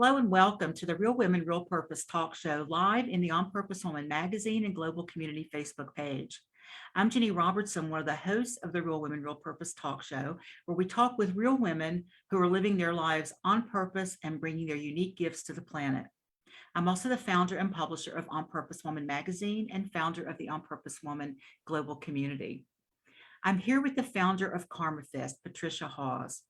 Hello and welcome to the Real Women, Real Purpose talk show live in the On Purpose Woman magazine and global community Facebook page. I'm Ginny Robertson, one of the hosts of the Real Women, Real Purpose talk show, where we talk with real women who are living their lives on purpose and bringing their unique gifts to the planet. I'm also the founder and publisher of On Purpose Woman magazine and founder of the On Purpose Woman global community. I'm here with the founder of KarmaFest, Patti Hawse.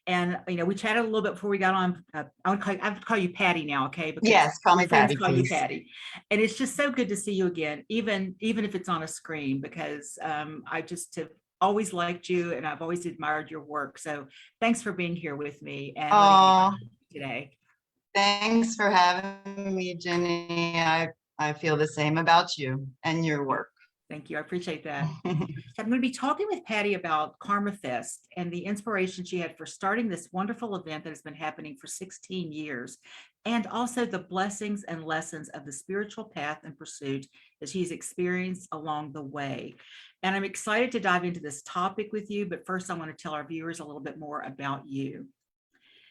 And, we chatted a little bit before we got on. I have to call you Patti now, okay? Because yes, call me Patti, call you Patti. And it's just so good to see you again, even if it's on a screen, because I just have always liked you and I've always admired your work. So thanks for being here with me and today. Thanks for having me, Ginny. I feel the same about you and your work. Thank you. I appreciate that. I'm going to be talking with Patti about KarmaFest and the inspiration she had for starting this wonderful event that has been happening for 16 years, and also the blessings and lessons of the spiritual path and pursuit that she's experienced along the way. And I'm excited to dive into this topic with you, but first I want to tell our viewers a little bit more about you.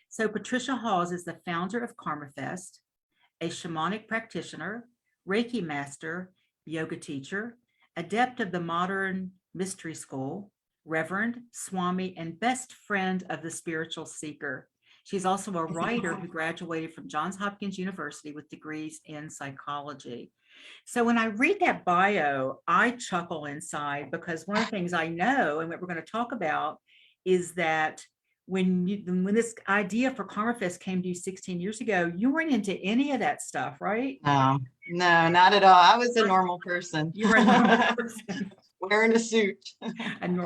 So Patti Hawse is the founder of KarmaFest, a shamanic practitioner, Reiki master, yoga teacher, adept of the modern mystery school, reverend, swami, and best friend of the spiritual seeker. She's also a writer who graduated from Johns Hopkins University with degrees in psychology. So when I read that bio, I chuckle inside because one of the things I know and what we're going to talk about is that when this idea for KarmaFest came to you 16 years ago, you weren't into any of that stuff, right? No, not at all. I was a normal person. You were a normal person. Wearing a suit.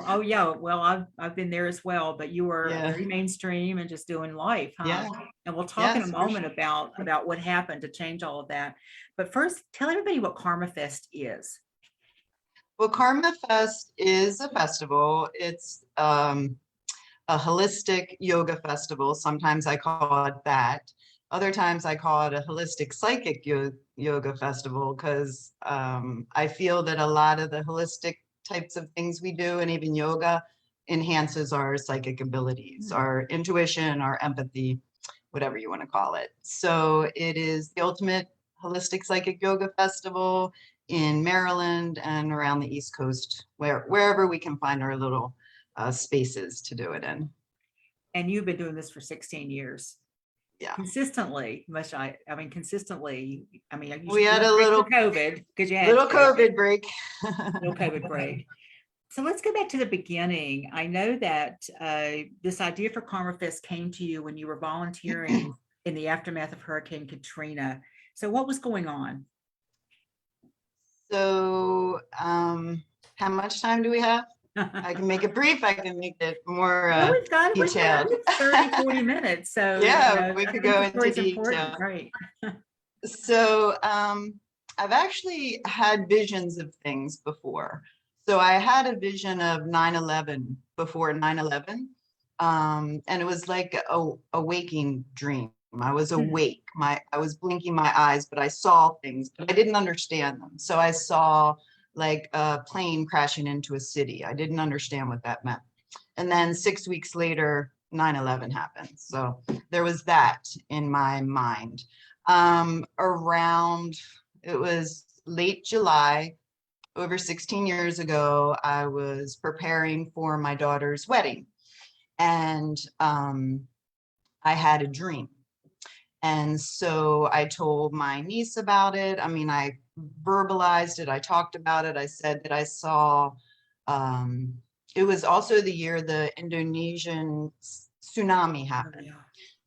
Oh yeah, well, I've been there as well, but you were very mainstream and just doing life, huh? Yeah. And we'll talk in a moment about what happened to change all of that. But first, tell everybody what KarmaFest is. Well, KarmaFest is a festival. It's a holistic yoga festival. Sometimes I call it that. Other times I call it a holistic psychic yoga festival because I feel that a lot of the holistic types of things we do and even yoga enhances our psychic abilities, our intuition, our empathy, whatever you want to call it. So it is the ultimate holistic psychic yoga festival in Maryland and around the East Coast, wherever we can find our little spaces to do it in. And you've been doing this for 16 years. Yeah. Consistently, consistently. We had a little COVID because you had little COVID break. Little COVID break. So let's go back to the beginning. I know that this idea for KarmaFest came to you when you were volunteering in the aftermath of Hurricane Katrina. So what was going on? So how much time do we have? I can make it brief. I can make it more detailed. 30, 40 minutes. So yeah, we could go into detail. Right. So I've actually had visions of things before. So I had a vision of 9/11 before 9/11. And it was like a waking dream. I was awake. I was blinking my eyes, but I saw things, but I didn't understand them. So I saw like a plane crashing into a city. I didn't understand what that meant. And then 6 weeks later, 9/11 happened. So there was that in my mind. It was late July, over 16 years ago, I was preparing for my daughter's wedding. And I had a dream. And so I told my niece about it. I verbalized it. I talked about it. I said that I saw, it was also the year the Indonesian tsunami happened. Oh, yeah.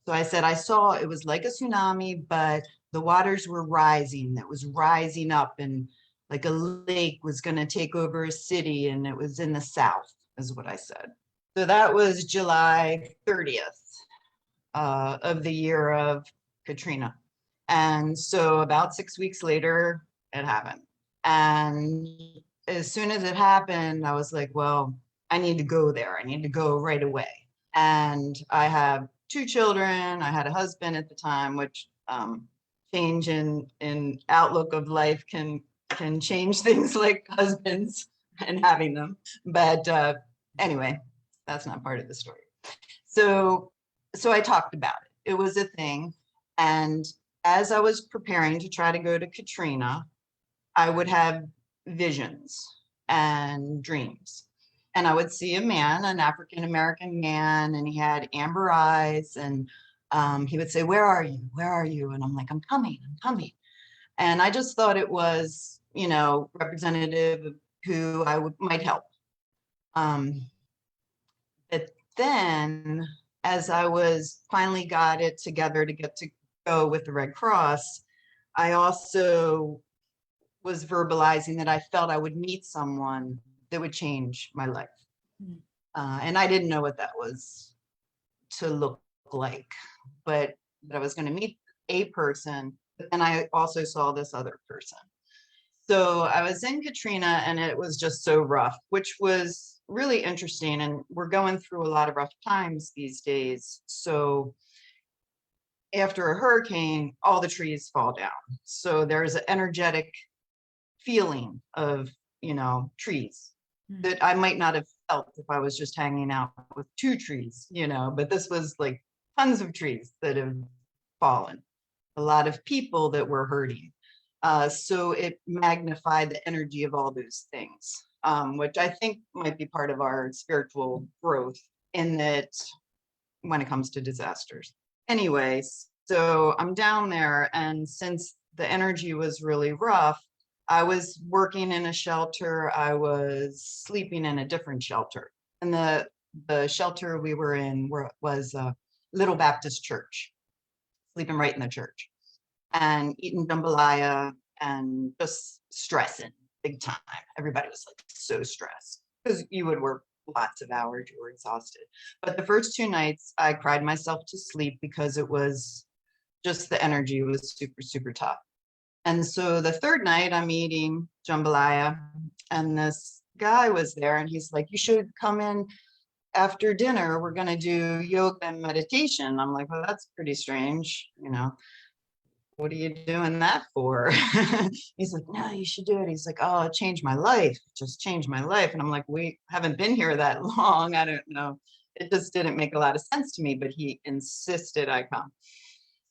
So I said, I saw it was like a tsunami, but the waters were rising. It was rising up and like a lake was going to take over a city. And it was in the south, is what I said. So that was July 30th of the year of Katrina. And so about 6 weeks later, it happened. And as soon as it happened, I was like, well, I need to go there. I need to go right away. And I have 2 children. I had a husband at the time, which change in outlook of life can change things like husbands and having them. But anyway, that's not part of the story. So I talked about it. It was a thing. And as I was preparing to try to go to Katrina, I would have visions and dreams. And I would see a man, an African American man, and he had amber eyes. And he would say, "Where are you? Where are you?" And I'm like, "I'm coming, I'm coming." And I just thought it was, representative of who might help. But then, as I was finally got it together to get to go with the Red Cross, I also was verbalizing that I felt I would meet someone that would change my life. Mm. And I didn't know what that was to look like, but that I was going to meet a person, but then I also saw this other person. So I was in Katrina and it was just so rough, which was really interesting. And we're going through a lot of rough times these days. So after a hurricane, all the trees fall down. So there's an energetic feeling of, trees that I might not have felt if I was just hanging out with two trees, but this was like tons of trees that have fallen, a lot of people that were hurting. So it magnified the energy of all those things, which I think might be part of our spiritual growth in that when it comes to disasters. Anyways, so I'm down there, and since the energy was really rough, I was working in a shelter. I was sleeping in a different shelter. And the shelter we were in was a little Baptist church, sleeping right in the church and eating jambalaya and just stressing big time. Everybody was like so stressed because you would work lots of hours, you were exhausted. But the first 2 nights I cried myself to sleep because it was just the energy was super, super tough. And so the third night I'm eating jambalaya and this guy was there and he's like, "You should come in after dinner. We're going to do yoga and meditation." I'm like, "Well, that's pretty strange. What are you doing that for?" He's like, "No, you should do it." He's like, "Oh, it changed my life. It just changed my life." And I'm like, "We haven't been here that long. I don't know." It just didn't make a lot of sense to me, but he insisted I come.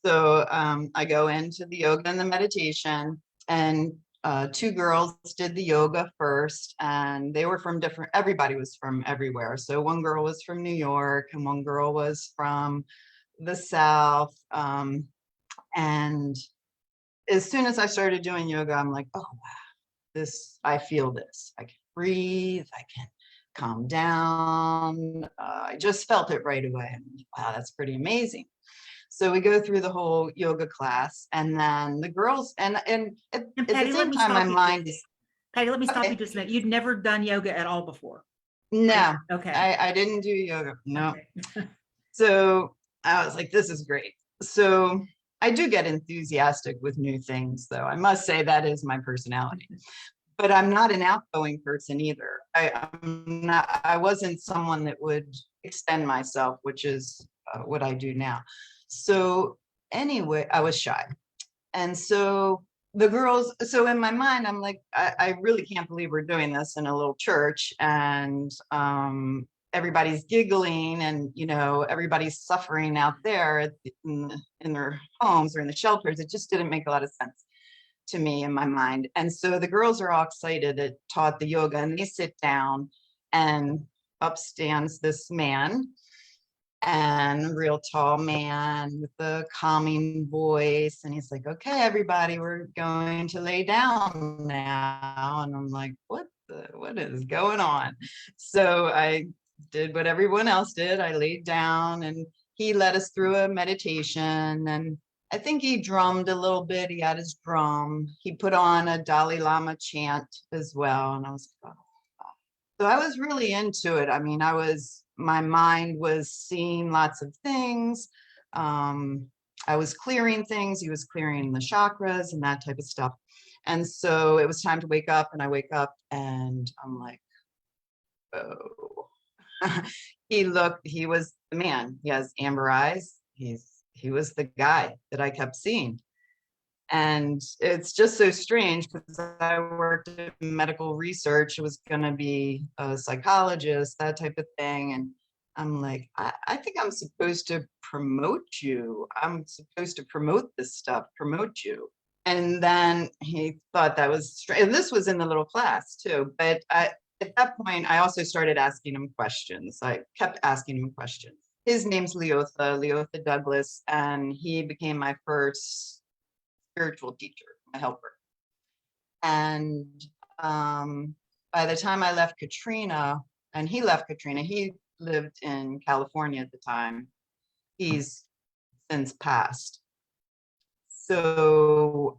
So I go into the yoga and the meditation, and 2 girls did the yoga first, and they were from everybody was from everywhere. So one girl was from New York, and one girl was from the South. And as soon as I started doing yoga, I'm like, "Oh, wow, I feel this. I can breathe. I can calm down." I just felt it right away. I'm like, "Wow, that's pretty amazing." So we go through the whole yoga class, and then the girls, and at And the Patty, let same me time, my stop you. mind is Patty, let me stop you okay. just a minute. You'd never done yoga at all before, right? No, Okay. I didn't do yoga. No. Okay. So I was like, "This is great." So I do get enthusiastic with new things, though. I must say that is my personality. But I'm not an outgoing person either. I wasn't someone that would extend myself, which is what I do now. So anyway, I was shy. And so the girls, so in my mind, I'm like, I really can't believe we're doing this in a little church. And everybody's giggling and, everybody's suffering out there in their homes or in the shelters. It just didn't make a lot of sense to me in my mind. And so the girls are all excited that taught the yoga, and they sit down, and up stands this man, and real tall man with a calming voice. And he's like, "Okay, everybody, we're going to lay down now." And I'm like, what is going on? So I did what everyone else did. I laid down and he led us through a meditation, and I think he drummed a little bit. He had his drum. He put on a Dalai Lama chant as well. And I was like, oh. So I was really into it. I mean, my mind was seeing lots of things. I was clearing things. He was clearing the chakras and that type of stuff. And so it was time to wake up, and I wake up and I'm like, oh. He was the man. He has amber eyes. He was the guy that I kept seeing. And it's just so strange because I worked in medical research. It was going to be a psychologist, that type of thing. And I'm like, I think I'm supposed to promote you. I'm supposed to promote this stuff, promote you. And then he thought that was strange. And this was in the little class too. But at that point, I also started asking him questions. I kept asking him questions. His name's Leotha Douglas, and he became my first spiritual teacher, my helper. And by the time I left Katrina, and he left Katrina, he lived in California at the time. He's since passed. So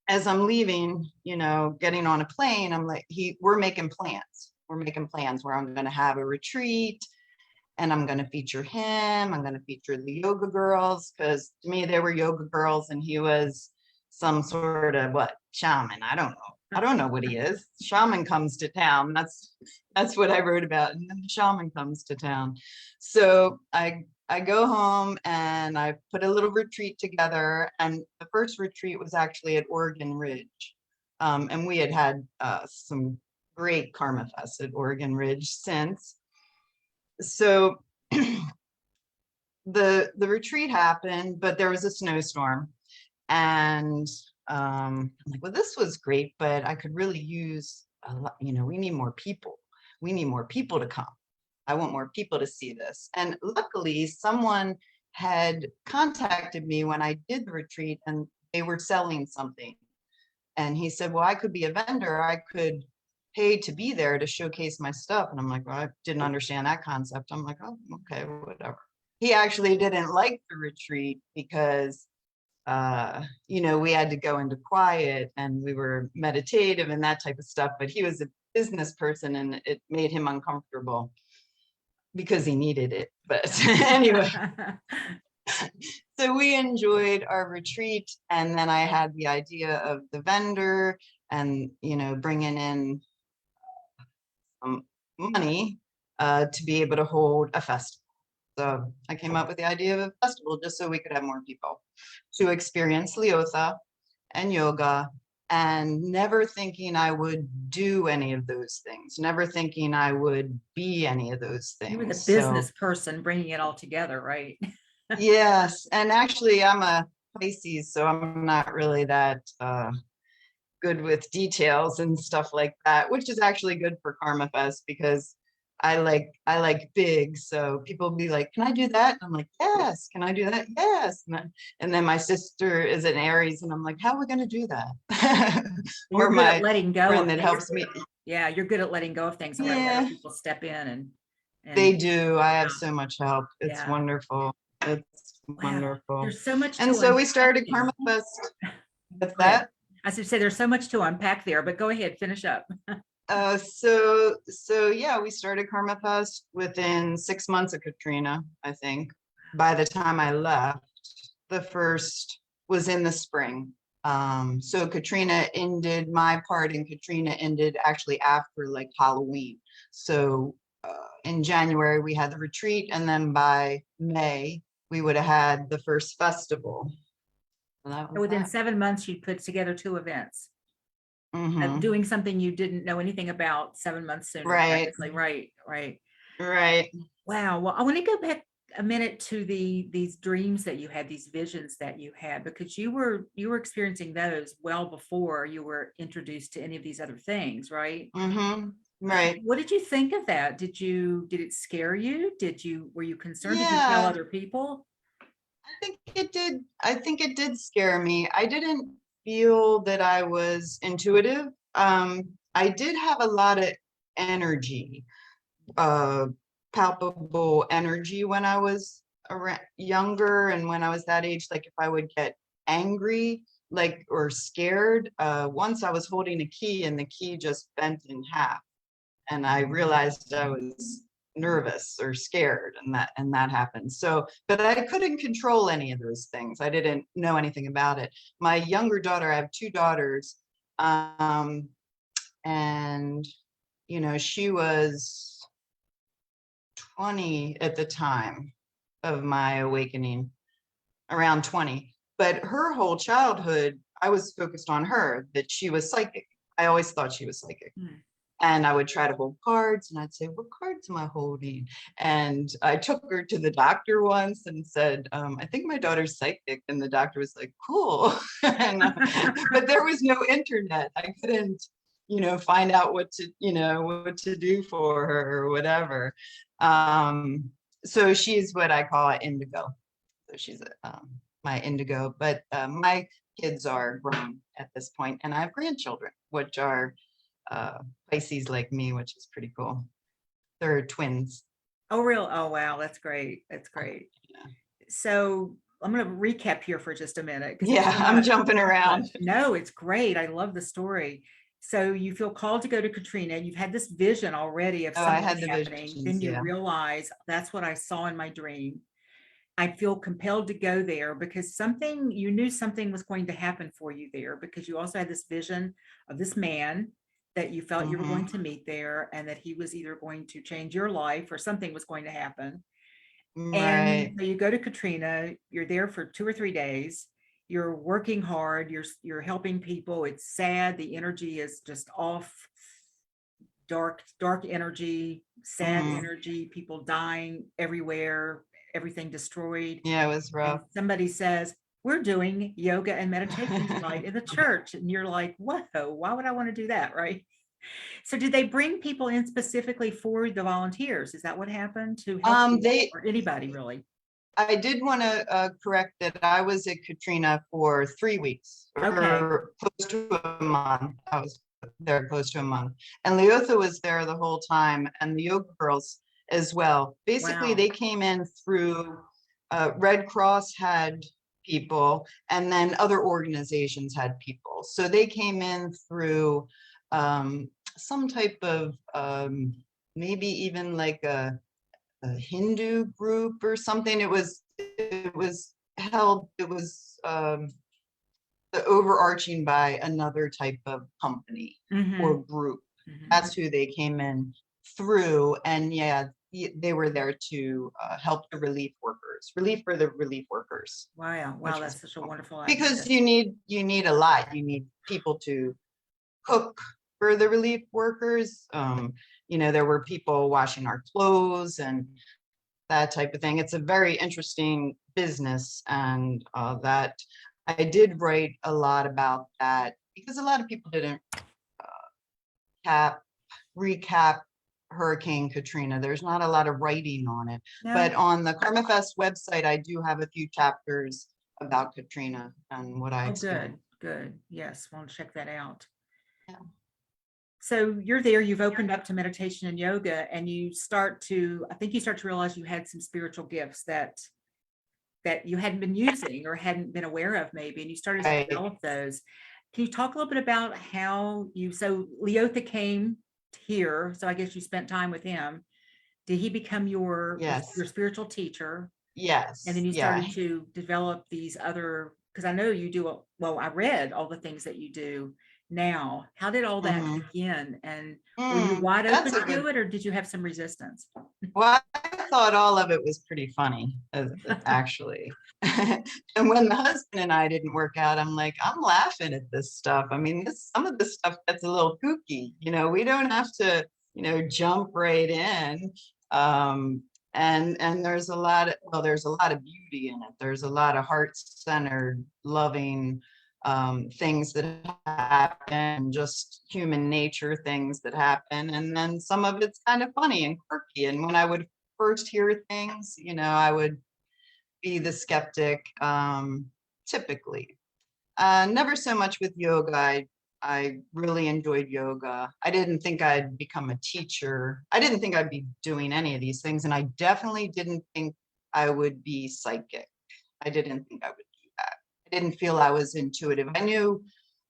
as I'm leaving, getting on a plane, I'm like, we're making plans. We're making plans where I'm going to have a retreat, and I'm going to feature him. I'm going to feature the yoga girls, because to me, they were yoga girls, and he was some sort of shaman. I don't know. I don't know what he is. Shaman comes to town. That's what I wrote about. And then the shaman comes to town. So I go home and I put a little retreat together. And the first retreat was actually at Oregon Ridge. And we had some great KarmaFest at Oregon Ridge since. So the retreat happened, but there was a snowstorm. And I'm like, well, this was great, but I could really use a lot, we need more people. We need more people to come. I want more people to see this. And luckily, someone had contacted me when I did the retreat, and they were selling something. And he said, well, I could be a vendor. I could pay to be there to showcase my stuff. And I'm like, well, I didn't understand that concept. I'm like, oh, okay, whatever. He actually didn't like the retreat because we had to go into quiet and we were meditative and that type of stuff, but he was a business person and it made him uncomfortable because he needed it. But anyway, so we enjoyed our retreat, and then I had the idea of the vendor and, bringing in some money to be able to hold a festival. So I came up with the idea of a festival just so we could have more people to experience Leotha and yoga, and never thinking I would do any of those things, never thinking I would be any of those things. You were the business person bringing it all together, right? Yes. And actually, I'm a Pisces, so I'm not really that good with details and stuff like that, which is actually good for KarmaFest because I like big. So people be like, can I do that? And I'm like, yes. Can I do that? Yes. And then my sister is an Aries, and I'm like, how are we going to do that? Or my letting go friend that helps me. Yeah, you're good at letting go of things. And letting other people step in and they do. I have so much help. It's wonderful. It's wonderful. There's so much. And so we started KarmaFest with that. As you say, there's so much to unpack there, but go ahead, finish up. So yeah, we started KarmaFest within 6 months of Katrina, I think. By the time I left, the first was in the spring. So Katrina ended, my part in Katrina ended actually after like Halloween. So in January we had the retreat, and then by May we would have had the first festival. So within 7 months, you put together 2 events. Doing something you didn't know anything about 7 months sooner. Right. Right. Wow. Well, I want to go back a minute to these dreams that you had, these visions that you had, because you were experiencing those well before you were introduced to any of these other things, right? Right. What did you think of that? Did it scare you? Were you concerned? Did you tell other people? I think it did scare me. I didn't feel that I was intuitive. I did have a lot of energy, palpable energy when I was younger, and when I was that age, like if I would get angry, or scared, once I was holding a key and the key just bent in half, and I realized I was nervous or scared, and that happened. So, but I couldn't control any of those things. I didn't know anything about it. My younger daughter, I have 2 daughters, and she was 20 at the time of my awakening, around 20. But her whole childhood, I was focused on her, that she was psychic. I always thought she was psychic. And I would try to hold cards and I'd say, what cards am I holding? And I took her to the doctor once and said, I think my daughter's psychic. And the doctor was like, cool. And, but there was no internet. I couldn't, find out what to do for her or whatever. So she's what I call an indigo. So she's my indigo, but my kids are grown at this point and I have grandchildren, which are Pisces like me, which is pretty cool. They're twins. Oh, real? Oh, wow. That's great. That's great. Yeah. So I'm going to recap here for just a minute. Yeah, I'm jumping around. No, it's great. I love the story. So you feel called to go to Katrina. You've had this vision already of something happening. Visions, then you realize that's what I saw in my dream. I feel compelled to go there because you knew something was going to happen for you there, because you also had this vision of this man that you felt you were going to meet there, and that he was either going to change your life or something was going to happen. Right. And so you go to Katrina, you're there for 2 or 3 days, you're working hard, you're helping people. It's sad. The energy is just off, dark energy, sad energy, people dying everywhere, everything destroyed. Yeah, it was rough. And somebody says, we're doing yoga and meditation tonight in the church. And you're like, whoa, why would I want to do that? Right. So did they bring people in specifically for the volunteers? Is that what happened to help or anybody really? I did want to correct that I was at Katrina for 3 weeks, or close to a month. I was there close to a month. And Leotha was there the whole time, and the yoga girls as well. Basically, they came in through Red Cross had people, and then other organizations had people. So they came in through some type of maybe even like a Hindu group or something. It was the overarching by another type of company or group. That's who they came in through. And yeah, they were there to help the relief for the relief workers. Wow, that's such a wonderful idea. Because you need a lot. You need people to cook for the relief workers. There were people washing our clothes and that type of thing. It's a very interesting business, and that I did write a lot about that because a lot of people didn't recap Hurricane Katrina. There's not a lot of writing on it, but on the KarmaFest website, I do have a few chapters about Katrina and what I experienced. Good. Yes, want to check that out. Yeah. So you're there, you've opened up to meditation and yoga, and I think you start to realize you had some spiritual gifts that you hadn't been using or hadn't been aware of maybe, and you started to develop those. Can you talk a little bit about so Leotha came here, so I guess you spent time with him. Did he become your spiritual teacher? Yes. And then you started to develop these other, because I know you do, I read all the things that you do now. How did all that begin? And were you wide open to do it, or did you have some resistance? Well, I thought all of it was pretty funny, actually. And when the husband and I didn't work out, I'm like, I'm laughing at this stuff. I mean, some of this stuff gets a little kooky. We don't have to, jump right in. And there's a lot of beauty in it. There's a lot of heart-centered, loving things that happen, just human nature things that happen. And then some of it's kind of funny and quirky. And when I would first hear things, I would be the skeptic, typically. Never so much with yoga. I really enjoyed yoga. I didn't think I'd become a teacher. I didn't think I'd be doing any of these things. And I definitely didn't think I would be psychic. I didn't think I would do that. I didn't feel I was intuitive. I knew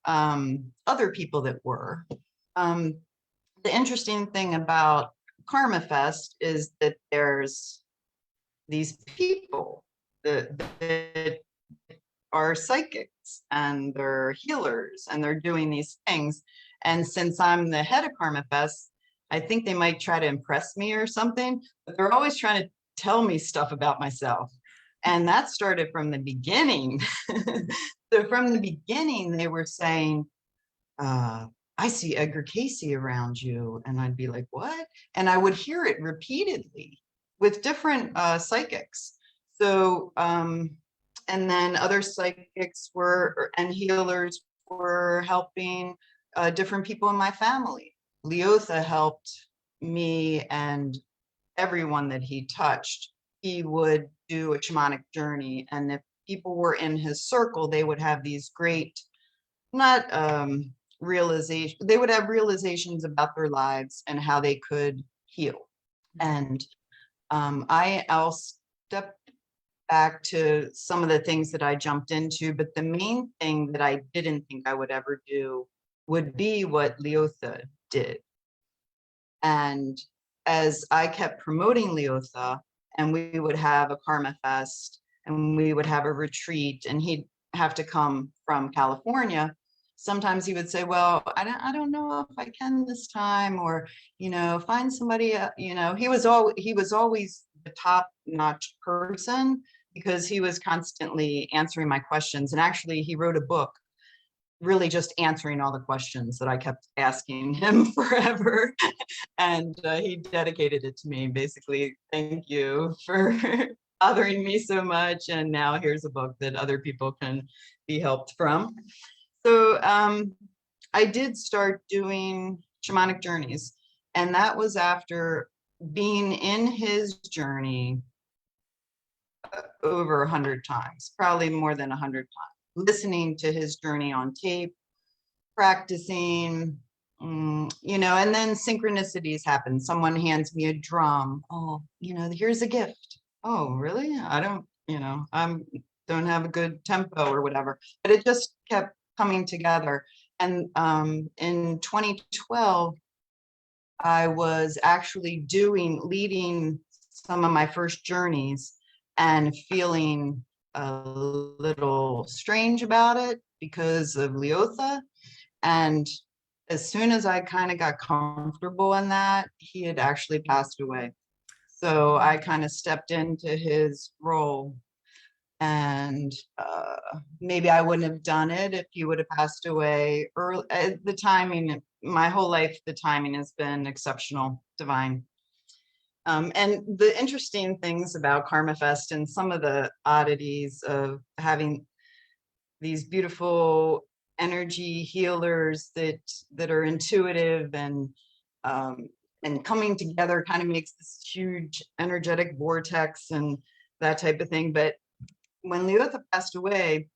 other people that were. The interesting thing about KarmaFest is that there's these people that are psychics and they're healers and they're doing these things. And since I'm the head of KarmaFest, I think they might try to impress me or something, but they're always trying to tell me stuff about myself. And that started from the beginning. So from the beginning, they were saying, I see Edgar Cayce around you. And I'd be like, what? And I would hear it repeatedly with different psychics. So, and then other psychics and healers were helping different people in my family. Leotha helped me and everyone that he touched. He would do a shamanic journey. And if people were in his circle, they would have these great, not realization, they would have realizations about their lives and how they could heal. And I'll step back to some of the things that I jumped into, but the main thing that I didn't think I would ever do would be what Leotha did. And as I kept promoting Leotha, and we would have a KarmaFest, and we would have a retreat, and he'd have to come from California. Sometimes he would say, well, I don't know if I can this time, or, find somebody, he was always the top-notch person, because he was constantly answering my questions. And actually, he wrote a book really just answering all the questions that I kept asking him forever. And he dedicated it to me, basically, thank you for bothering me so much. And now here's a book that other people can be helped from. So I did start doing shamanic journeys. And that was after being in his journey over 100 times, probably more than 100 times, listening to his journey on tape, practicing, and then synchronicities happen. Someone hands me a drum. Oh, here's a gift. Oh, really? I don't, don't have a good tempo or whatever, but it just kept coming together. And in 2012, I was actually leading some of my first journeys and feeling a little strange about it because of Leotha. And as soon as I kind of got comfortable in that, he had actually passed away. So I kind of stepped into his role, and maybe I wouldn't have done it if he would have passed away early. The timing, my whole life, the timing has been exceptional, divine. And the interesting things about KarmaFest and some of the oddities of having these beautiful energy healers that are intuitive and coming together kind of makes this huge energetic vortex and that type of thing. But when Leotha passed away,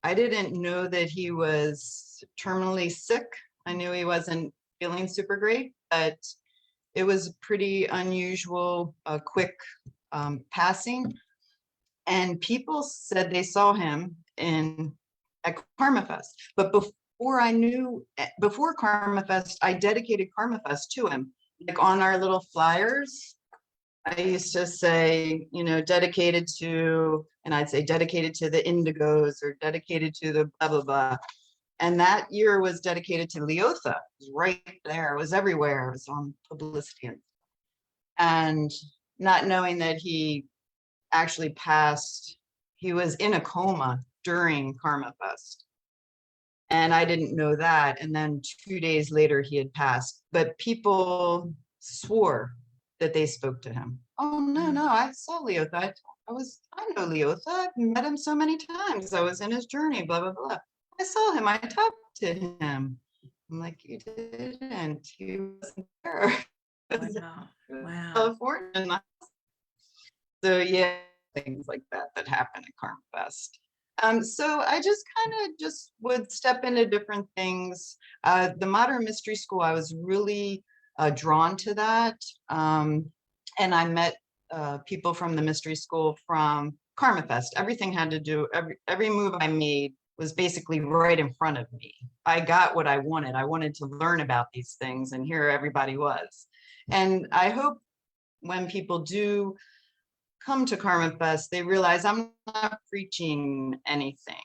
I didn't know that he was terminally sick. I knew he wasn't feeling super great, but it was pretty unusual, quick passing. And people said they saw him at KarmaFest. But before KarmaFest, I dedicated KarmaFest to him. Like on our little flyers, I used to say, dedicated to, and I'd say dedicated to the Indigos or dedicated to the blah, blah, blah. And that year was dedicated to Leotha. It was right there. It was everywhere. It was on publicity. And not knowing that he actually passed, he was in a coma during KarmaFest. And I didn't know that. And then 2 days later, he had passed. But people swore that they spoke to him. Oh, no, I saw Leotha. I know Leotha. I've met him so many times. I was in his journey, blah, blah, blah. I saw him. I talked to him. I'm like, you didn't. He wasn't there. Wow. California. So yeah, things like that happen at KarmaFest. So I just kind of would step into different things. The Modern Mystery School, I was really drawn to that. And I met people from the Mystery School from KarmaFest. Everything had to do, every move I made was basically right in front of me. I got what I wanted. I wanted to learn about these things, and here everybody was. And I hope when people do come to KarmaFest, they realize I'm not preaching anything.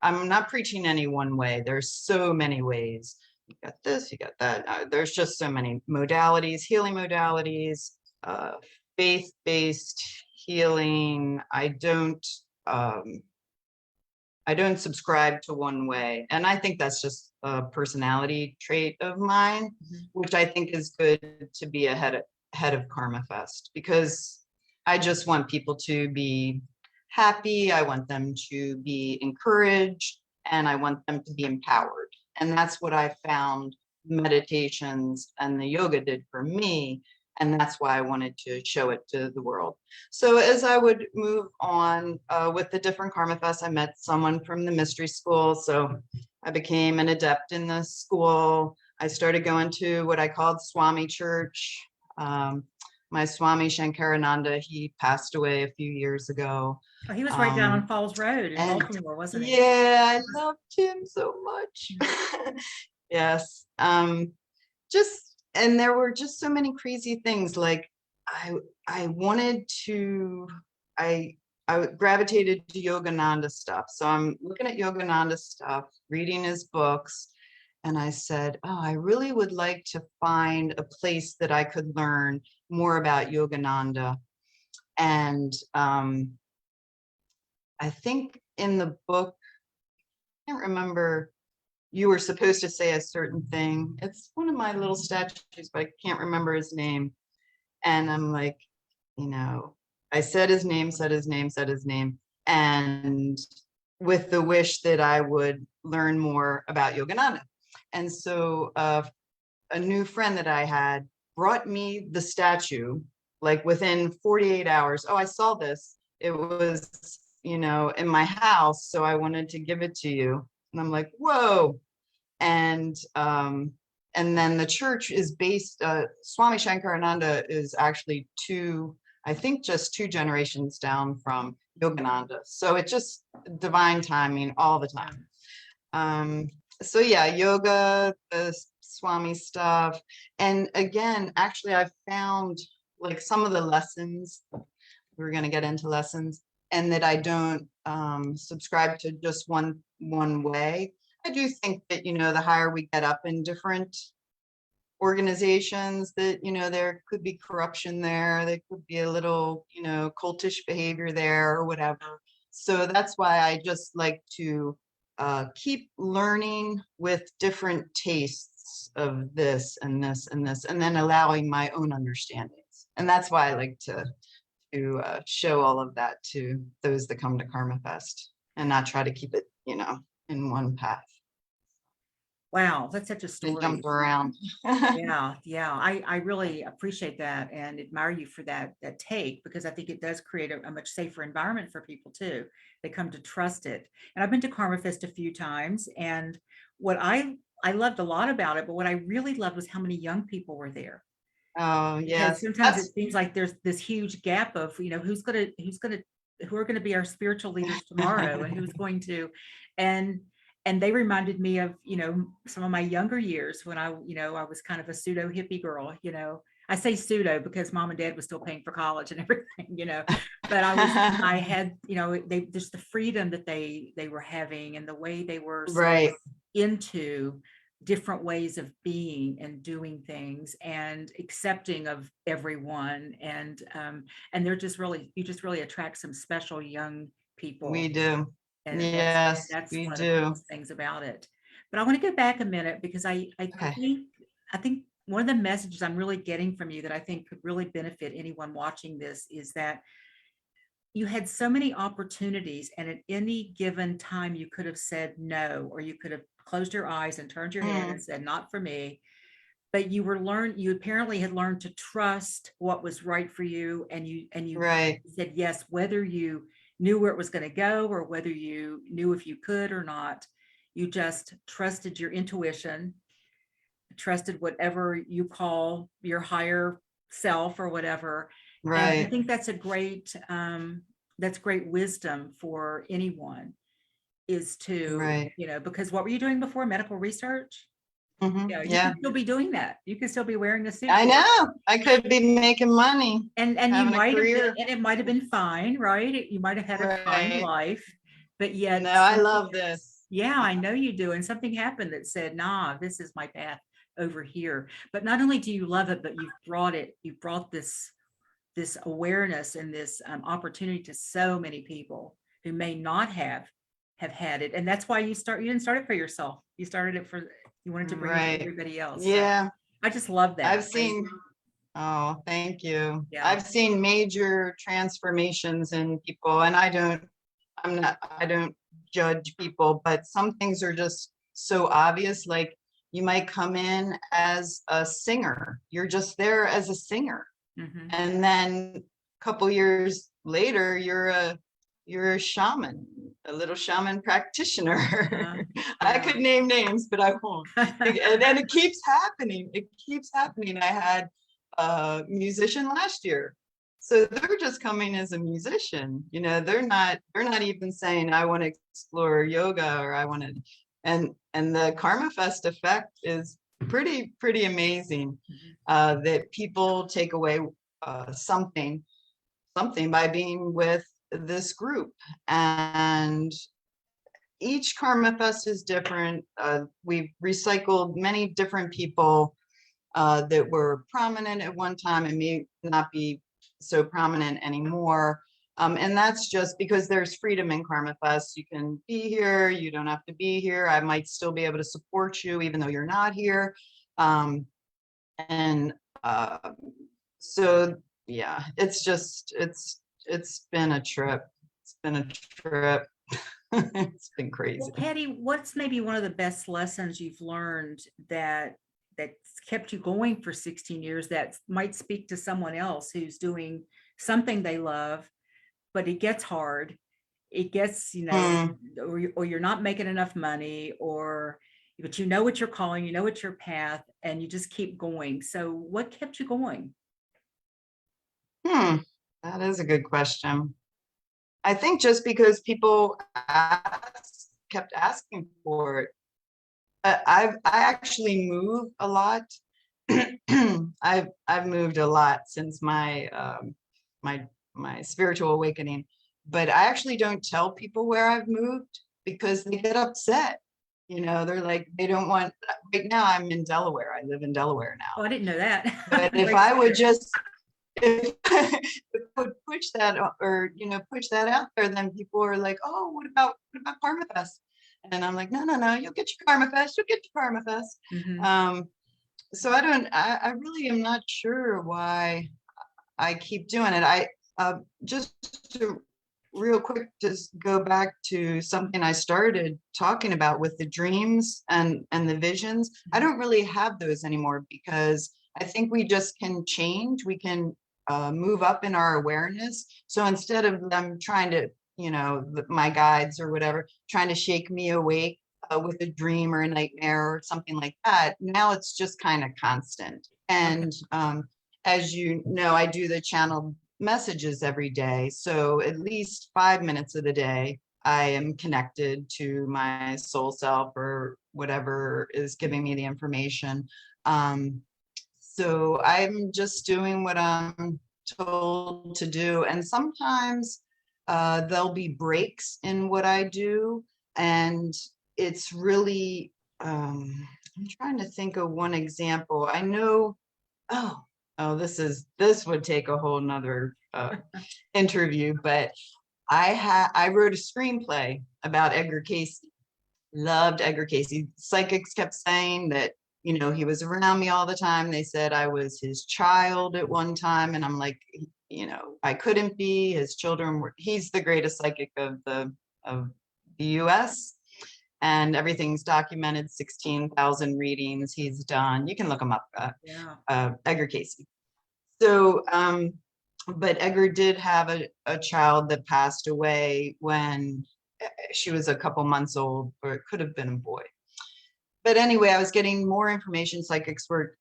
I'm not preaching any one way. There's so many ways. You got this, you got that. There's just so many modalities, healing modalities, faith-based healing. I don't I don't subscribe to one way. And I think that's just a personality trait of mine, which I think is good to be head of KarmaFest, because I just want people to be happy. I want them to be encouraged, and I want them to be empowered. And that's what I found meditations and the yoga did for me. And that's why I wanted to show it to the world. So as I would move on with the different KarmaFests, I met someone from the mystery school. So I became an adept in the school. I started going to what I called Swami Church. My Swami Shankarananda, he passed away a few years ago. Oh, he was right down on Falls Road in and Baltimore, wasn't he? Yeah, I loved him so much. Yes. And there were just so many crazy things. Like I wanted to, I gravitated to Yogananda stuff. So I'm looking at Yogananda stuff, reading his books, and I said, oh, I really would like to find a place that I could learn more about Yogananda. And I think in the book, I can't remember, you were supposed to say a certain thing. It's one of my little statues, but I can't remember his name. And I'm like, I said his name, said his name, said his name. And with the wish that I would learn more about Yogananda. And so a new friend that I had brought me the statue, like within 48 hours. Oh, I saw this. It was, in my house. So I wanted to give it to you. And I'm like, whoa. And then the church is based, Swami Shankarananda is actually just two generations down from Yogananda. So it's just divine timing all the time. So yeah, yoga, the Swami stuff. And again, actually I found like some of the lessons, we're going to get into lessons, and that I don't subscribe to just one way. I do think that, the higher we get up in different organizations, that, there could be corruption there. There could be a little, cultish behavior there or whatever. So that's why I just like to keep learning with different tastes of this and this and this, and then allowing my own understandings. And that's why I like to show all of that to those that come to KarmaFest, and not try to keep it, in one path. Wow, that's such a It story. jumps around. Yeah, I really appreciate that and admire you for that take, because I think it does create a much safer environment for people too. They come to trust it. And I've been to KarmaFest a few times, and what I loved a lot about it, but what I really loved was how many young people were there. Oh, Because yes. sometimes it seems like there's this huge gap of, who are gonna be our spiritual leaders tomorrow, and who's going to, and they reminded me of, some of my younger years when I was kind of a pseudo hippie girl. I say pseudo because mom and dad was still paying for college and everything, but I had, just the freedom that they were having, and the way they were so Right. into different ways of being and doing things and accepting of everyone. And you just really attract some special young people. We do. And Yes, that's we one of the do. coolest things about it. But I want to go back a minute, because I think one of the messages I'm really getting from you that I think could really benefit anyone watching this is that you had so many opportunities, and at any given time you could have said no, or you could have closed your eyes and turned your head and said, not for me. But you apparently had learned to trust what was right for you, and you Right. said yes, whether you knew where it was going to go or whether you knew if you could or not. You just trusted your intuition, trusted whatever you call your higher self or whatever. And I Right. think that's great wisdom for anyone, is to, Right. because what were you doing before? Medical research? Mhm. You Yeah. can still be doing that. You can still be wearing a suit. I know. I could be making money. And you having a might have been, career. and it might have been fine, right? You might have had a fine Right. life, but yet No, I love this. yeah, I know you do. And something happened that said, nah, this is my path over here. But not only do you love it, but you've brought this awareness and this opportunity to so many people who may not have have had it. And that's why you didn't start it for yourself. You started it you wanted to bring it to Right. everybody else. So Yeah. I just love that. I've seen, oh, thank you. Yeah. I've seen major transformations in people, and I don't judge people, but some things are just so obvious. Like, you might come in as a singer. You're just there as a singer. Mhm. And then a couple years later, you're a shaman, a little shaman practitioner. I Yeah. could name names, but I won't. And then it keeps happening. It keeps happening. I had a musician last year. So they're just coming as a musician. You know, they're not even saying, I want to explore yoga, or I want to, and the KarmaFest effect is pretty amazing. That people take away something by being with this group. And each KarmaFest is different. We've recycled many different people that were prominent at one time and may not be so prominent anymore. And that's just because there's freedom in KarmaFest. You can be here, you don't have to be here. I might still be able to support you even though you're not here. And so yeah, it's been a trip. It's been a trip. It's been crazy. Well, Patti, what's maybe one of the best lessons you've learned that's kept you going for 16 years that might speak to someone else who's doing something they love, but it gets hard. It gets, or you're not making enough money, but you know what you're calling, you know what your path, and you just keep going. So what kept you going? That is a good question. I think just because people kept asking for it. I actually move a lot. I've moved a lot since my my spiritual awakening, but I actually don't tell people where I've moved because they get upset. You know, they're like, they don't want. Right now, I'm in Delaware. I live in Delaware Oh, now. I didn't know that. But if I would just if I would push that, or push that out there, then people are like, oh, what about KarmaFest? And I'm like, no, you'll get your KarmaFest, Mhm. So I really am not sure why I keep doing it. Just to real quick, just go back to something I started talking about with the dreams and the visions. I don't really have those anymore because I think we just can change. We can move up in our awareness. So instead of them trying to, my guides or whatever, trying to shake me awake with a dream or a nightmare or something like that, now it's just kind of constant. And as you know, I do the channel messages every day. So at least 5 minutes of the day, I am connected to my soul self or whatever is giving me the information. So I'm just doing what I'm told to do. And sometimes there'll be breaks in what I do. And it's really, I'm trying to think of one example. I know, this would take a whole nother interview, but I wrote a screenplay about Edgar Cayce. Loved Edgar Cayce. Psychics kept saying that, he was around me all the time. They said I was his child at one time. And I'm like, I couldn't be. His children were, he's the greatest psychic of the US. And everything's documented, 16,000 readings he's done. You can look him up, Edgar Cayce. So, but Edgar did have a child that passed away when she was a couple months old, or it could have been a boy. But anyway, I was getting more information. Psychics were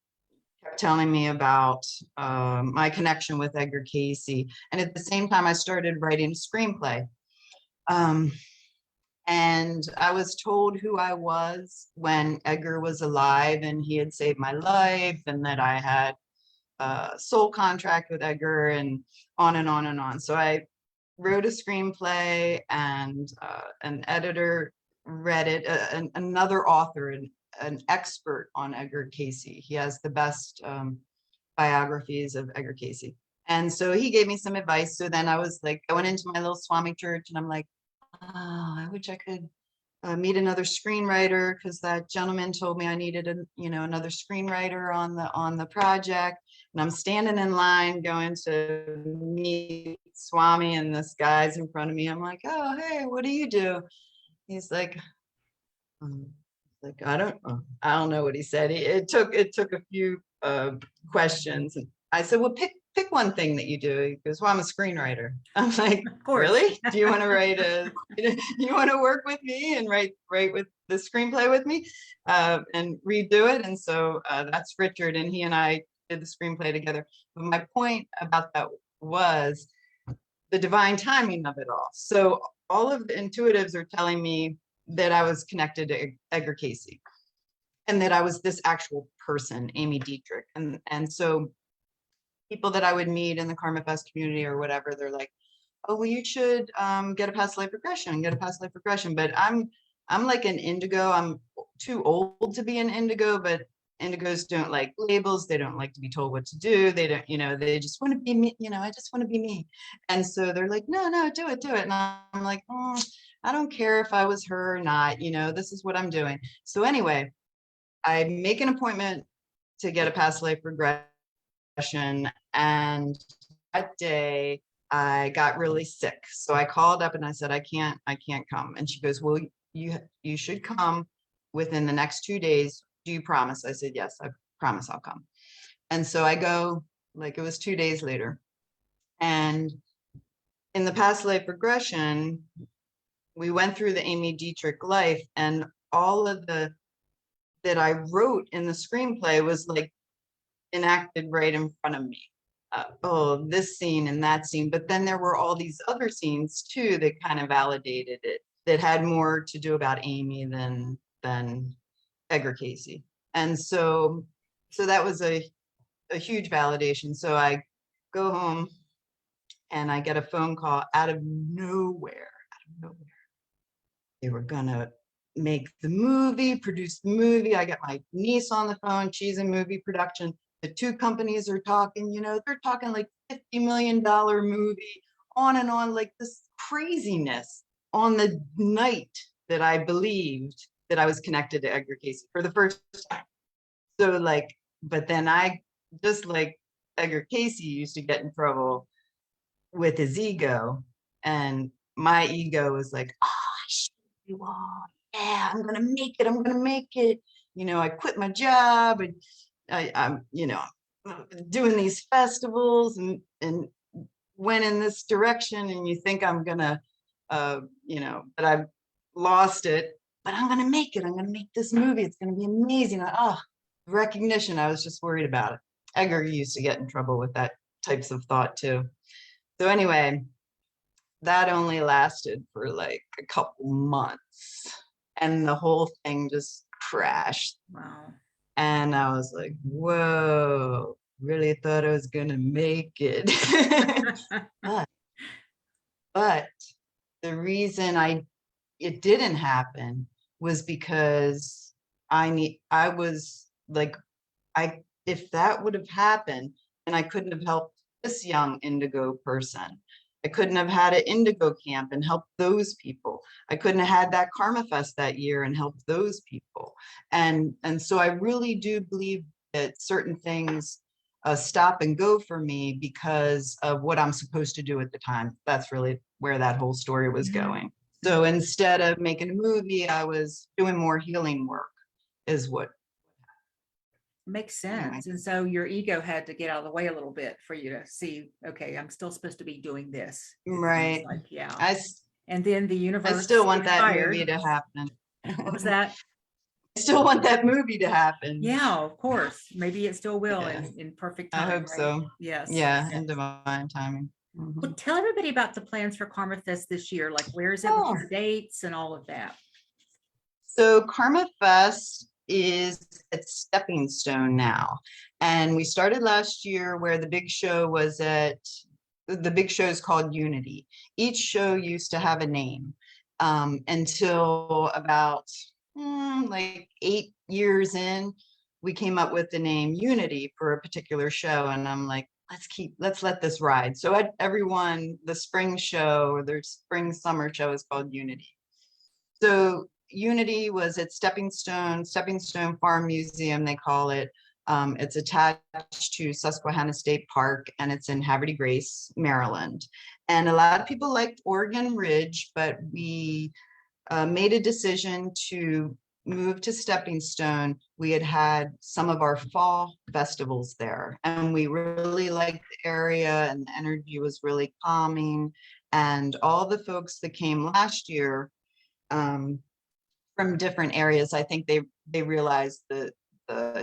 kept telling me about my connection with Edgar Cayce. And at the same time, I started writing a screenplay. And I was told who I was when Edgar was alive and he had saved my life, and that I had a soul contract with Edgar, and on and on and on. So I wrote a screenplay, and an editor read it, another author, an expert on Edgar Cayce. He has the best biographies of Edgar Cayce. And so he gave me some advice. So then I was like, I went into my little Swami church and I'm like, I wish I could meet another screenwriter, because that gentleman told me I needed another screenwriter on the project. And I'm standing in line going to meet Swami, and this guy's in front of me. I'm like, oh, hey, what do you do? He's like, um, I don't know what he said. It took a few questions. And I said, well, pick one thing that you do. He goes, well, I'm a screenwriter. I'm like, Of course. really? Do you want to you want to work with me and write with the screenplay with me and redo it? And so that's Richard, and he and I did the screenplay together. But my point about that was the divine timing of it all. So all of the intuitives are telling me that I was connected to Edgar Cayce, and that I was this actual person, Amy Dietrich. And so people that I would meet in the KarmaFest community or whatever, they're like, oh, well, you should get a past life regression, But I'm like an indigo. I'm too old to be an indigo, but indigos don't like labels. They don't like to be told what to do. They don't, they just want to be me. I just want to be me. And so they're like, no, do it. And I'm like, I don't care if I was her or not. This is what I'm doing. So anyway, I make an appointment to get a past life regression, and that day I got really sick. So I called up and I said, I can't come. And she goes, well, you should come within the next 2 days. Do you promise? I said, yes, I promise I'll come. And so I go, like, it was 2 days later. And in the past life regression, we went through the Amy Dietrich life, and all of that I wrote in the screenplay was like enacted right in front of me. This scene and that scene. But then there were all these other scenes too that kind of validated it, that had more to do about Amy than Edgar Cayce. And so that was a huge validation. So I go home and I get a phone call out of nowhere. They were gonna make the movie, produce the movie. I get my niece on the phone. She's in movie production. The two companies are talking, they're talking like $50 million movie, on and on, like this craziness on the night that I believed that I was connected to Edgar Cayce for the first time. So but then I, just like Edgar Cayce used to get in trouble with his ego, and my ego was like, you are, yeah, I'm gonna make it. I quit my job, and I'm doing these festivals and went in this direction, and you think I'm gonna but I've lost it, but I'm gonna make it. I'm gonna make this movie. It's gonna be amazing. Recognition. I was just worried about it. Edgar used to get in trouble with that types of thought too. So anyway, that only lasted for like a couple months, and the whole thing just crashed. Wow. And I was like, whoa, really thought I was gonna make it. but the reason it didn't happen was because if that would have happened, then I couldn't have helped this young indigo person. I couldn't have had an indigo camp and helped those people. I couldn't have had that KarmaFest that year and helped those people. And so I really do believe that certain things stop and go for me because of what I'm supposed to do at the time. That's really where that whole story was going. So instead of making a movie, I was doing more healing work, is what makes sense. And so your ego had to get out of the way a little bit for you to see, okay, I'm still supposed to be doing this. Right. Like, yeah. And then the universe. I still want that movie to happen. What was that? I still want that movie to happen. Yeah, of course. Maybe it still will in perfect time. I hope so. Yes. Yeah, in divine timing. Well, tell everybody about the plans for KarmaFest this year. Like, where is it, with your dates and all of that? So KarmaFest is at Stepping Stone now. And we started last year where the big show was the big show is called Unity. Each show used to have a name until about like 8 years in, we came up with the name Unity for a particular show. And I'm like, let's let this ride. So everyone, the spring show or their spring summer show is called Unity. So Unity was at Stepping Stone Farm Museum, they call it. It's attached to Susquehanna State Park, and it's in Haverty Grace, Maryland. And a lot of people liked Oregon Ridge, but we made a decision to move to Stepping Stone. We had some of our fall festivals there, and we really liked the area, and the energy was really calming. And all the folks that came last year from different areas, I think they realized the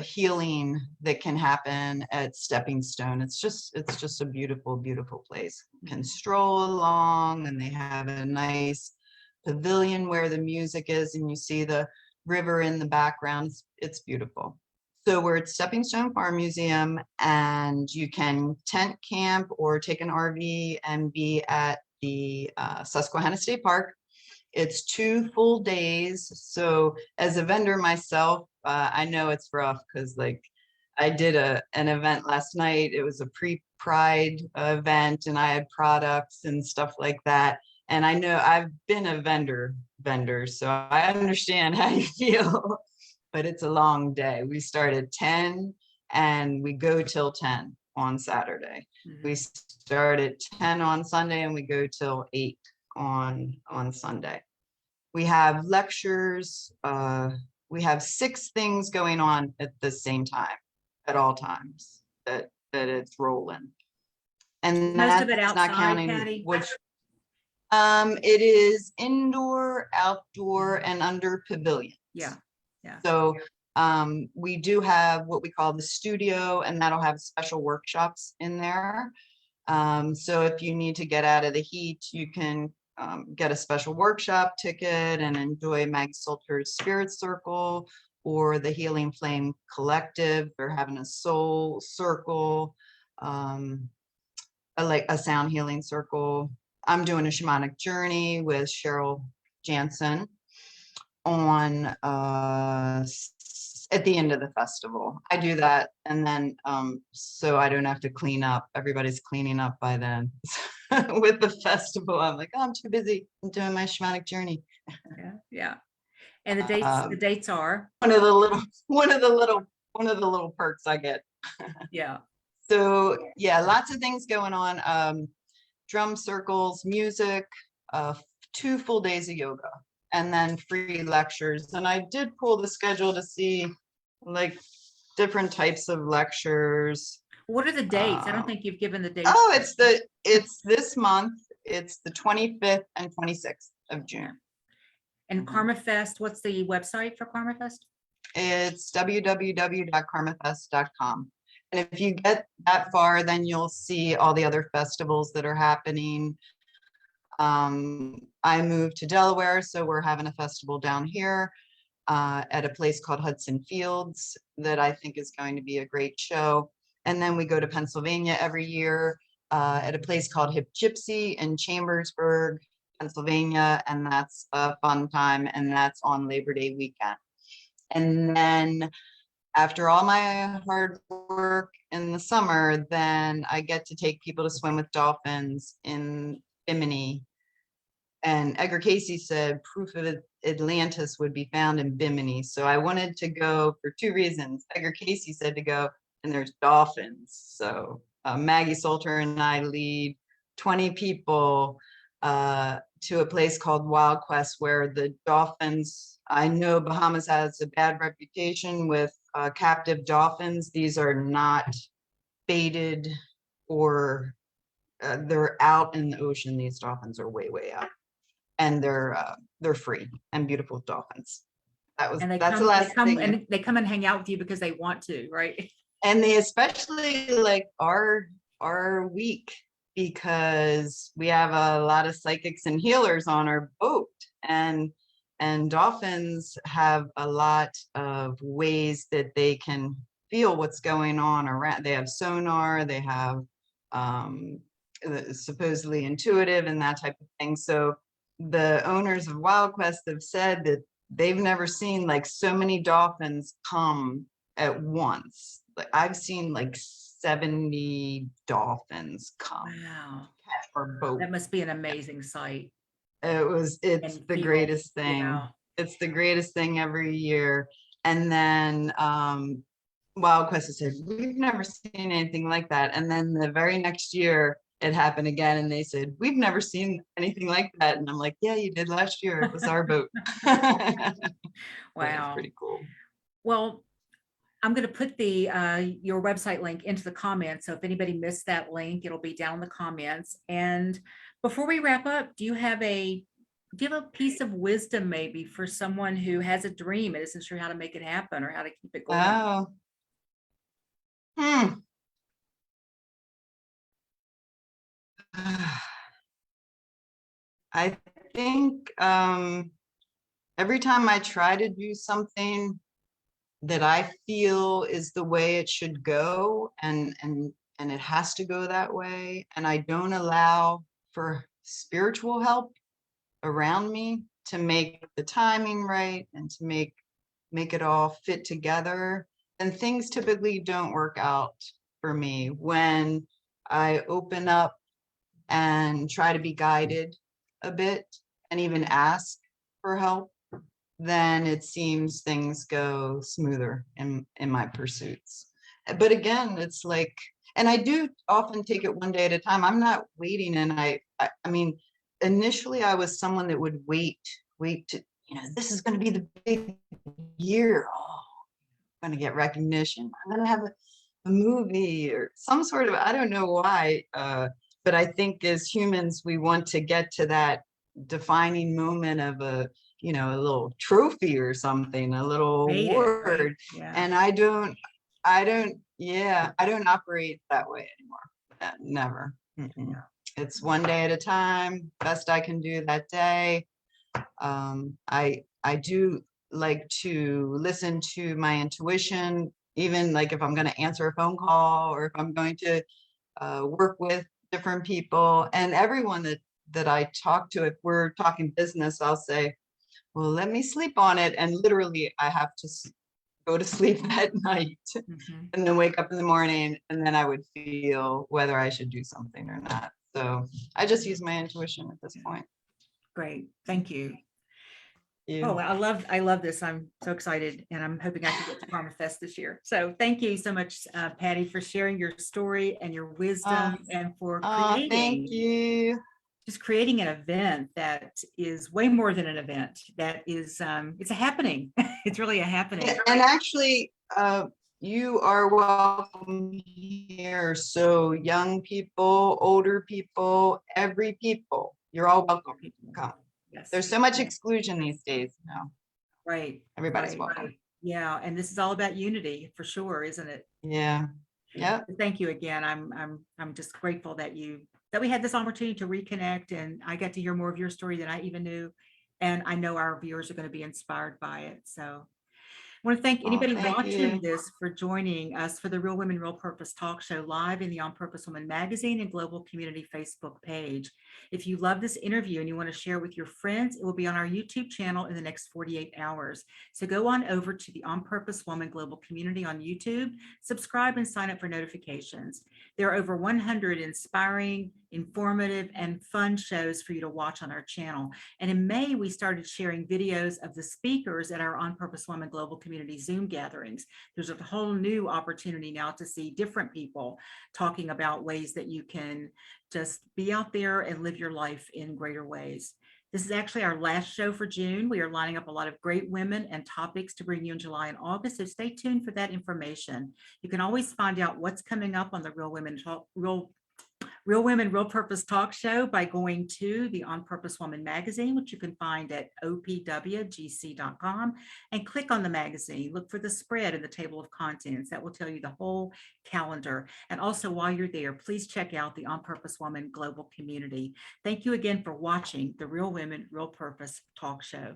healing that can happen at Stepping Stone. It's just a beautiful, beautiful place. You can stroll along, and they have a nice pavilion where the music is, and you see the river in the background. It's beautiful. So we're at Stepping Stone Farm Museum, and you can tent camp or take an RV and be at the Susquehanna State Park. It's 2 full days. So as a vendor myself, I know it's rough because like I did an event last night. It was a pre-Pride event, and I had products and stuff like that. And I know I've been a vendor, so I understand how you feel, but it's a long day. We start at 10 and we go till 10 on Saturday. We start at 10 on Sunday and we go till 8 on Sunday. We have lectures. We have 6 things going on at the same time, at all times that it's rolling. And Most of it that's outside, not counting Patti? which it is indoor, outdoor, and under pavilion. Yeah. So we do have what we call the studio, and that'll have special workshops in there. So if you need to get out of the heat, you can get a special workshop ticket and enjoy Maggie Salter's Spirit Circle or the Healing Flame Collective. They're having a soul circle, like a sound healing circle. I'm doing a shamanic journey with Cheryl Jansen on at the end of the festival. I do that, and then so I don't have to clean up. Everybody's cleaning up by then. With the festival, I'm like, oh, I'm too busy. I'm doing my shamanic journey. Yeah. And the dates are one of the little perks I get. yeah. So yeah, lots of things going on. Drum circles, music, 2 full days of yoga, and then free lectures. And I did pull the schedule to see like different types of lectures. What are the dates? I don't think you've given the dates. Oh, it's this month. It's the 25th and 26th of June. And KarmaFest, what's the website for KarmaFest? It's www.karmafest.com. And if you get that far, then you'll see all the other festivals that are happening. I moved to Delaware, so we're having a festival down here at a place called Hudson Fields that I think is going to be a great show. And then we go to Pennsylvania every year at a place called Hip Gypsy in Chambersburg, Pennsylvania, and that's a fun time, and that's on Labor Day weekend. And then after all my hard work in the summer, then I get to take people to swim with dolphins in Bimini. And Edgar Cayce said proof of Atlantis would be found in Bimini. So I wanted to go for 2 reasons. Edgar Cayce said to go, and there's dolphins. So Maggie Salter and I lead 20 people to a place called Wild Quest, where the dolphins, I know Bahamas has a bad reputation with captive dolphins. These are not baited, or they're out in the ocean. These dolphins are way, way out, and they're free and beautiful dolphins. That's the last thing. And they come and hang out with you because they want to, right? And they especially like our week, because we have a lot of psychics and healers on our boat, and dolphins have a lot of ways that they can feel what's going on around. They have sonar, they have supposedly intuitive and that type of thing. So the owners of Wild Quest have said that they've never seen like so many dolphins come at once. Like I've seen like 70 dolphins come Wow. or boat. That must be an amazing sight. It's And the feel, greatest thing. yeah. It's the greatest thing every year. And then Wild Quest said, we've never seen anything like that. And then the very next year it happened again. And they said, we've never seen anything like that. And I'm like, yeah, you did last year. It was our boat. That's Wow. pretty cool. Well, I'm going to put the your website link into the comments. So if anybody missed that link, it'll be down in the comments. And before we wrap up, do you have a piece of wisdom maybe for someone who has a dream and isn't sure how to make it happen or how to keep it going? Oh. I think every time I try to do something that I feel is the way it should go, and it has to go that way, and I don't allow for spiritual help around me to make the timing right and to make it all fit together, and things typically don't work out for me. When I open up and try to be guided a bit and even ask for help, then it seems things go smoother in my pursuits. But again, it's like, and I do often take it one day at a time. I'm not waiting. And I mean, initially I was someone that would wait to, this is going to be the big year. Oh, I'm going to get recognition. I'm going to have a movie or some sort of, I don't know why, but I think as humans, we want to get to that defining moment of a little trophy or something, a little award. Right? Yeah. And I don't operate that way anymore. Never. Yeah. It's one day at a time, best I can do that day. I do like to listen to my intuition, even like if I'm going to answer a phone call or if I'm going to work with different people, and everyone that I talk to. If we're talking business, I'll say, well, let me sleep on it. And literally I have to go to sleep at night and then wake up in the morning, and then I would feel whether I should do something or not. So I just use my intuition at this point. Great. Thank you. Yeah. Oh, I love this. I'm so excited, and I'm hoping I can get to KarmaFest this year. So thank you so much, Patti, for sharing your story and your wisdom, and for creating. Thank you. Just creating an event that is way more than an event. That is, it's a happening. It's really a happening. And actually, you are welcome here. So young people, older people, every people, you're all welcome to come. Yes. There's so much exclusion these days now. Right. Everybody's welcome. Right. Yeah. And this is all about unity for sure, isn't it? Yeah. Yeah. Thank you again. I'm just grateful that we had this opportunity to reconnect, and I got to hear more of your story than I even knew. And I know our viewers are going to be inspired by it. So I want to thank anybody watching this for joining us for the Real Women, Real Purpose talk show live in the On Purpose Woman magazine and global community Facebook page. If you love this interview and you want to share it with your friends, it will be on our YouTube channel in the next 48 hours. So go on over to the On Purpose Woman Global Community on YouTube, subscribe and sign up for notifications. There are over 100 inspiring, informative, and fun shows for you to watch on our channel. And in May, we started sharing videos of the speakers at our On Purpose Woman Global Community Zoom gatherings. There's a whole new opportunity now to see different people talking about ways that you can just be out there and live your life in greater ways. This is actually our last show for June. We are lining up a lot of great women and topics to bring you in July and August, so stay tuned for that information. You can always find out what's coming up on the Real Women, Real Purpose talk show by going to the On Purpose Woman magazine, which you can find at opwgc.com, and click on the magazine. Look for the spread in the table of contents. That will tell you the whole calendar. And also, while you're there, please check out the On Purpose Woman Global Community. Thank you again for watching the Real Women, Real Purpose talk show.